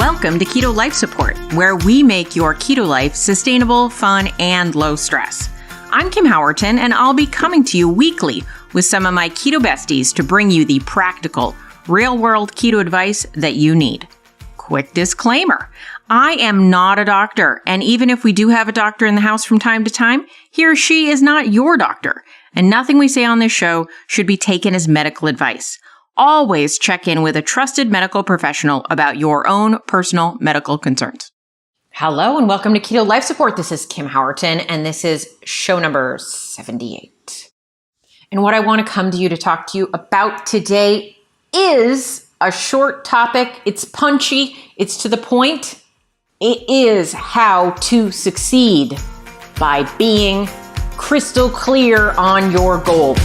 Welcome to Keto Life Support, where we make your keto life sustainable, fun, and low stress. I'm Kim Howerton, and I'll be coming to you weekly with some of my keto besties to bring you the practical, real-world keto advice that you need. Quick disclaimer, I am not a doctor, and even if we do have a doctor in the house from time to time, he or she is not your doctor, and nothing we say on this show should be taken as medical advice. Always check in with a trusted medical professional about your own personal medical concerns. Hello and welcome to Keto Life Support. This is Kim Howerton and this is show number 78. And what I want to come to you to talk to you about today is a short topic. It's punchy. It's to the point. It is how to succeed by being crystal clear on your goal.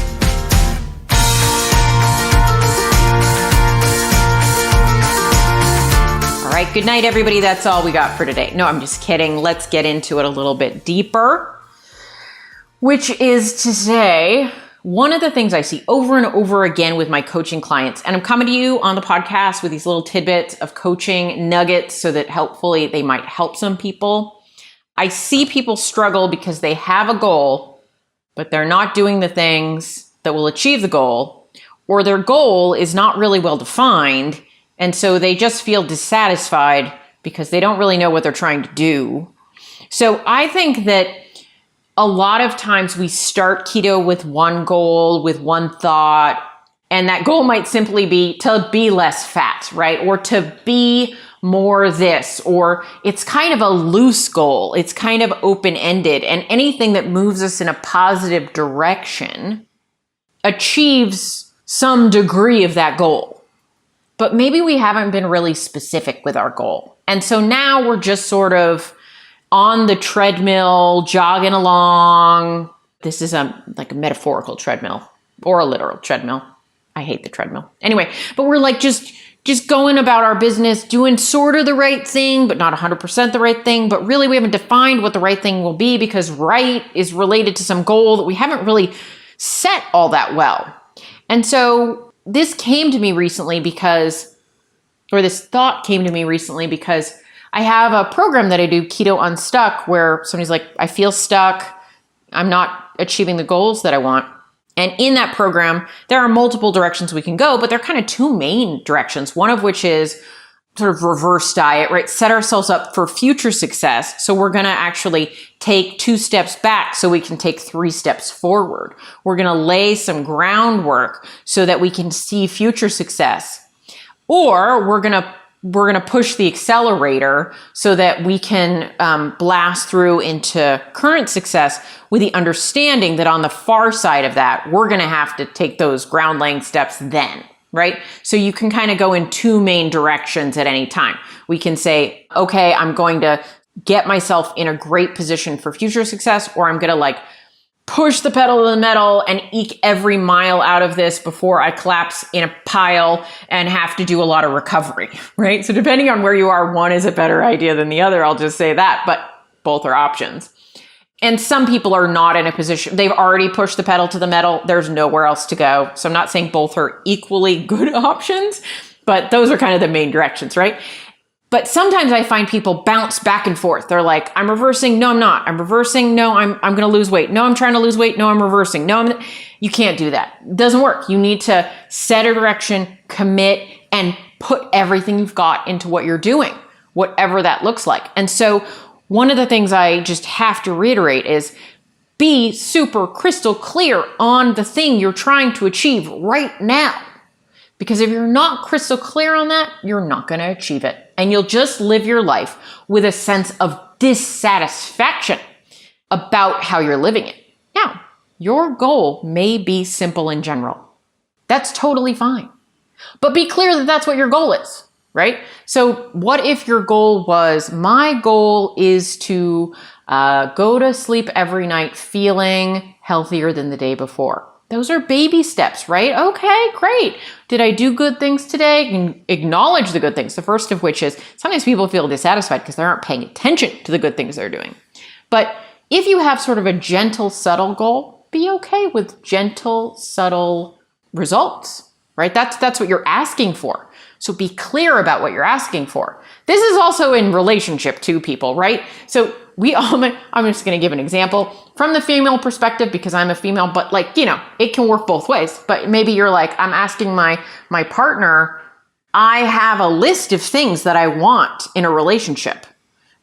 All right, good night, everybody. That's all we got for today. No, I'm just kidding. Let's get into it a little bit deeper, which is to say, one of the things I see over and over again with my coaching clients, and I'm coming to you on the podcast with these little tidbits of coaching nuggets so that hopefully they might help some people. I see people struggle because they have a goal, but they're not doing the things that will achieve the goal, or their goal is not really well defined. And so they just feel dissatisfied because they don't really know what they're trying to do. So I think that a lot of times we start keto with one goal, with one thought, and that goal might simply be to be less fat, right? Or to be more this, or it's kind of a loose goal. It's kind of open-ended, and anything that moves us in a positive direction achieves some degree of that goal. But maybe we haven't been really specific with our goal. And so now we're just sort of on the treadmill, jogging along. This is like a metaphorical treadmill or a literal treadmill. I hate the treadmill. Anyway, but we're like just going about our business, doing sort of the right thing, but not 100% the right thing. But really we haven't defined what the right thing will be because right is related to some goal that we haven't really set all that well. And so this came to me recently because I have a program that I do, Keto Unstuck, where somebody's like, I feel stuck. I'm not achieving the goals that I want. And in that program, there are multiple directions we can go, but there are kind of two main directions. One of which is sort of reverse diet, right? Set ourselves up for future success. So we're going to actually take 2 steps back so we can take 3 steps forward. We're going to lay some groundwork so that we can see future success. Or we're going to push the accelerator so that we can blast through into current success with the understanding that on the far side of that, we're going to have to take those ground laying steps then. Right? So you can kind of go in 2 main directions at any time. We can say, okay, I'm going to get myself in a great position for future success, or I'm going to like push the pedal to the metal and eke every mile out of this before I collapse in a pile and have to do a lot of recovery, right? So depending on where you are, one is a better idea than the other. I'll just say that, but both are options. And some people are not in a position, they've already pushed the pedal to the metal. There's nowhere else to go. So I'm not saying both are equally good options, but those are kind of the main directions, right? But sometimes I find people bounce back and forth. They're like, I'm reversing. No, I'm not. I'm reversing. No, I'm going to lose weight. No, I'm trying to lose weight. No, I'm reversing. No, you can't do that. It doesn't work. You need to set a direction, commit, and put everything you've got into what you're doing, whatever that looks like. And so one of the things I just have to reiterate is be super crystal clear on the thing you're trying to achieve right now. Because if you're not crystal clear on that, you're not going to achieve it. And you'll just live your life with a sense of dissatisfaction about how you're living it. Now, your goal may be simple in general. That's totally fine. But be clear that that's what your goal is. Right? So what if your goal was, my goal is to go to sleep every night feeling healthier than the day before? Those are baby steps, right? Okay, great. Did I do good things today? You can acknowledge the good things. The first of which is sometimes people feel dissatisfied because they aren't paying attention to the good things they're doing. But if you have sort of a gentle, subtle goal, be okay with gentle, subtle results. right? That's what you're asking for. So be clear about what you're asking for. This is also in relationship to people, right? So I'm just going to give an example from the female perspective because I'm a female, but like, it can work both ways. But maybe you're like, I'm asking my partner, I have a list of things that I want in a relationship.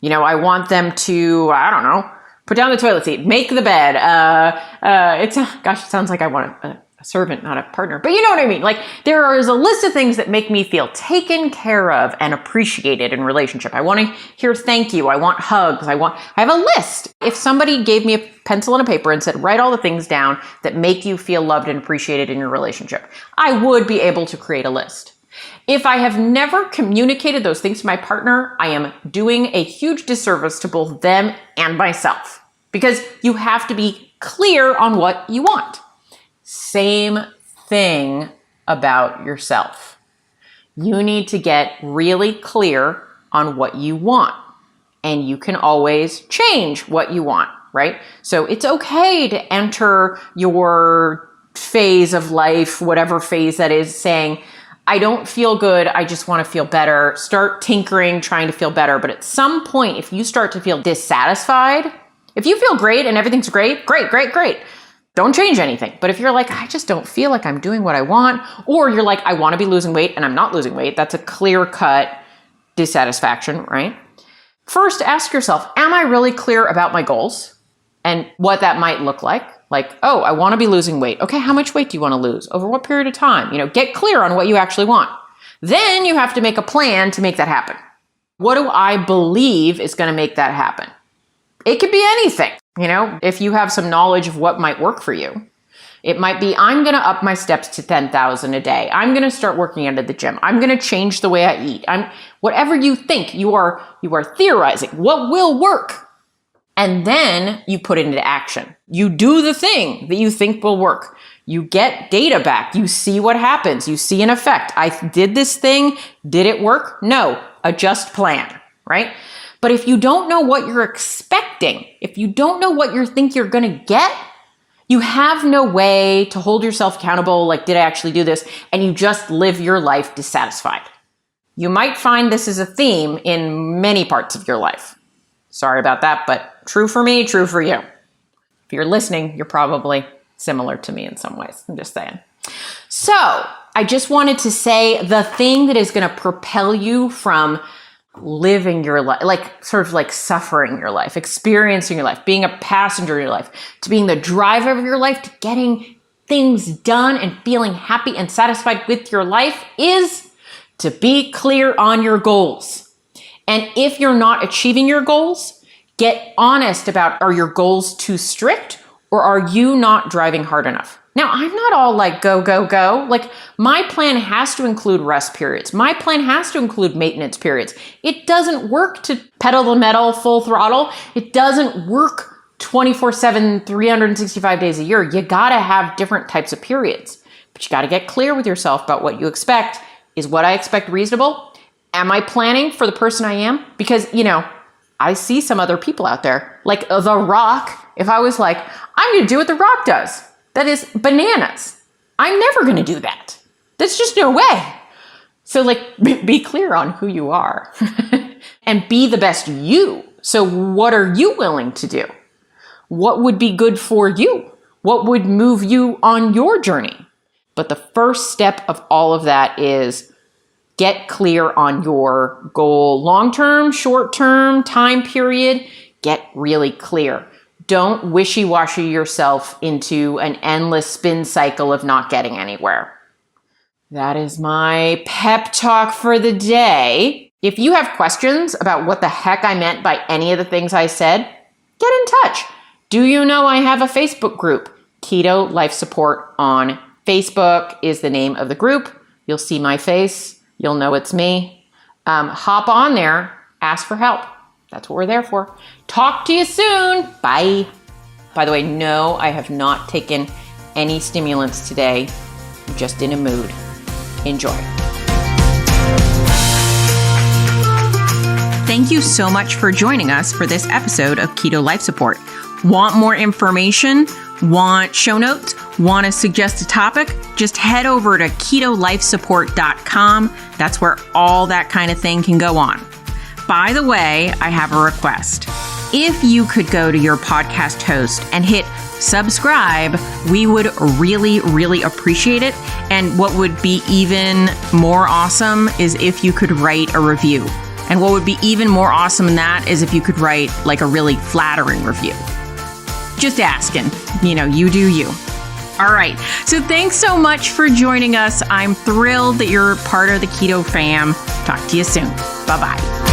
I want them to, I don't know, put down the toilet seat, make the bed. It sounds like I want a servant, not a partner, but you know what I mean? Like there is a list of things that make me feel taken care of and appreciated in relationship. I want to hear thank you. I want hugs. I have a list. If somebody gave me a pencil and a paper and said, write all the things down that make you feel loved and appreciated in your relationship, I would be able to create a list. If I have never communicated those things to my partner, I am doing a huge disservice to both them and myself because you have to be clear on what you want. Same thing about yourself. You need to get really clear on what you want, and you can always change what you want, right? So it's okay to enter your phase of life, whatever phase that is, saying, I don't feel good. I just want to feel better. Start tinkering, trying to feel better. But at some point, if you start to feel dissatisfied, if you feel great and everything's great. Don't change anything. But if you're like, I just don't feel like I'm doing what I want, or you're like, I want to be losing weight and I'm not losing weight, that's a clear-cut dissatisfaction, right? First, ask yourself, am I really clear about my goals and what that might look like? Like, oh, I want to be losing weight. Okay, how much weight do you want to lose? Over what period of time? Get clear on what you actually want. Then you have to make a plan to make that happen. What do I believe is going to make that happen? It could be anything. If you have some knowledge of what might work for you, it might be, I'm going to up my steps to 10,000 a day. I'm going to start working out at the gym. I'm going to change the way I eat. Whatever you think, you are theorizing what will work. And then you put it into action. You do the thing that you think will work. You get data back. You see what happens. You see an effect. I did this thing. Did it work? No. Adjust plan, right? But if you don't know what you're expecting, if you don't know what you think you're going to get, you have no way to hold yourself accountable. Like, did I actually do this? And you just live your life dissatisfied. You might find this is a theme in many parts of your life. Sorry about that, but true for me, true for you. If you're listening, you're probably similar to me in some ways. I'm just saying. So I just wanted to say the thing that is going to propel you from living your life, sort of suffering your life, experiencing your life, being a passenger in your life, to being the driver of your life, to getting things done and feeling happy and satisfied with your life is to be clear on your goals. And if you're not achieving your goals, get honest about, are your goals too strict or are you not driving hard enough? Now, I'm not all like, go, go, go. Like, my plan has to include rest periods. My plan has to include maintenance periods. It doesn't work to pedal the metal full throttle. It doesn't work 24/7, 365 days a year. You gotta have different types of periods. But you gotta get clear with yourself about what you expect. Is what I expect reasonable? Am I planning for the person I am? Because, I see some other people out there, like The Rock. If I was like, I'm gonna do what The Rock does, that is bananas. I'm never going to do that. That's just no way. So be clear on who you are and be the best you. So what are you willing to do? What would be good for you? What would move you on your journey? But the first step of all of that is get clear on your goal, long-term, short-term, time period. Get really clear. Don't wishy-washy yourself into an endless spin cycle of not getting anywhere. That is my pep talk for the day. If you have questions about what the heck I meant by any of the things I said, get in touch. Do you know I have a Facebook group? Keto Life Support on Facebook is the name of the group. You'll see my face. You'll know it's me. Hop on there. Ask for help. That's what we're there for. Talk to you soon. Bye. By the way, no, I have not taken any stimulants today. I'm just in a mood. Enjoy. Thank you so much for joining us for this episode of Keto Life Support. Want more information? Want show notes? Want to suggest a topic? Just head over to ketolifesupport.com. That's where all that kind of thing can go on. By the way, I have a request. If you could go to your podcast host and hit subscribe, we would really, really appreciate it. And what would be even more awesome is if you could write a review. And what would be even more awesome than that is if you could write like a really flattering review. Just asking, you do you. All right. So thanks so much for joining us. I'm thrilled that you're part of the Keto fam. Talk to you soon. Bye-bye.